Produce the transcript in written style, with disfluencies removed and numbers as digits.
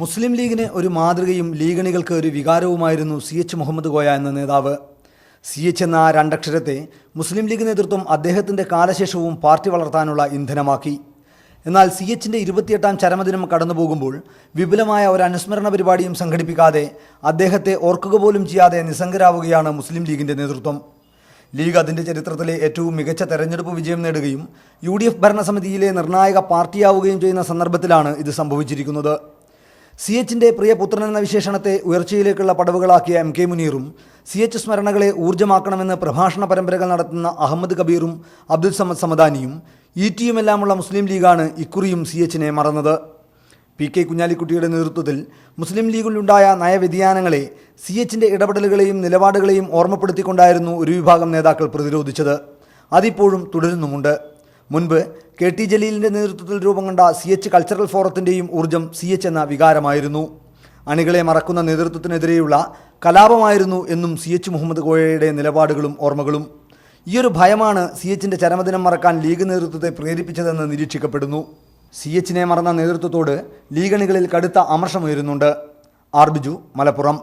മുസ്ലിം ലീഗിന് ഒരു മാതൃകയും ലീഗണികൾക്ക് ഒരു വികാരവുമായിരുന്നു CH മുഹമ്മദ് കോയ എന്ന നേതാവ്. CH എന്ന ആ രണ്ടക്ഷരത്തെ മുസ്ലിം ലീഗ് നേതൃത്വം അദ്ദേഹത്തിൻ്റെ കാലശേഷവും പാർട്ടി വളർത്താനുള്ള ഇന്ധനമാക്കി. എന്നാൽ CHന്റെ 28ാം ചരമദിനം കടന്നുപോകുമ്പോൾ വിപുലമായ ഒരു അനുസ്മരണ പരിപാടിയും സംഘടിപ്പിക്കാതെ അദ്ദേഹത്തെ ഓർക്കുക പോലും ചെയ്യാതെ നിസ്സംഗരാവുകയാണ് മുസ്ലിം ലീഗിൻ്റെ നേതൃത്വം. ലീഗ് അതിൻ്റെ ചരിത്രത്തിലെ ഏറ്റവും മികച്ച തെരഞ്ഞെടുപ്പ് വിജയം നേടുകയും UDF ഭരണസമിതിയിലെ നിർണായക പാർട്ടിയാവുകയും ചെയ്യുന്ന സന്ദർഭത്തിലാണ് ഇത് സംഭവിച്ചിരിക്കുന്നത്. CHന്റെ പ്രിയപുത്രൻ എന്ന വിശേഷണത്തെ ഉയർച്ചയിലേക്കുള്ള പടവുകളാക്കിയ MK മുനീറും CH സ്മരണകളെ ഊർജ്ജമാക്കണമെന്ന് പ്രഭാഷണ പരമ്പരകൾ നടത്തുന്ന അഹമ്മദ് കബീറും അബ്ദുൽ സമദ് സമദാനിയും ETയുമെല്ലാമുള്ള മുസ്ലിം ലീഗാണ് ഇക്കുറിയും CHനെ മറന്നത്. PK കുഞ്ഞാലിക്കുട്ടിയുടെ നേതൃത്വത്തിൽ മുസ്ലിം ലീഗിലുണ്ടായ നയവ്യതിയാനങ്ങളെ CHന്റെ ഇടപെടലുകളെയും നിലപാടുകളെയും ഓർമ്മപ്പെടുത്തിക്കൊണ്ടായിരുന്നു ഒരു വിഭാഗം നേതാക്കൾ പ്രതിരോധിച്ചത്. അതിപ്പോഴും തുടരുന്നുമുണ്ട്. മുൻപ് KT ജലീലിൻ്റെ നേതൃത്വത്തിൽ രൂപം കൊണ്ട CH കൾച്ചറൽ ഫോറത്തിൻ്റെയും ഊർജ്ജം CH എന്ന വികാരമായിരുന്നു. അണികളെ മറക്കുന്ന നേതൃത്വത്തിനെതിരെയുള്ള കലാപമായിരുന്നു എന്നും CH മുഹമ്മദ് കോയയുടെ നിലപാടുകളും ഓർമ്മകളും. ഈയൊരു ഭയമാണ് CHന്റെ ചരമദിനം മറക്കാൻ ലീഗ് നേതൃത്വത്തെ പ്രേരിപ്പിച്ചതെന്ന് നിരീക്ഷിക്കപ്പെടുന്നു. CHനെ മറന്ന നേതൃത്വത്തോട് ലീഗണികളിൽ കടുത്ത അമർഷമുയരുന്നുണ്ട്. ആർ ബിജു, മലപ്പുറം.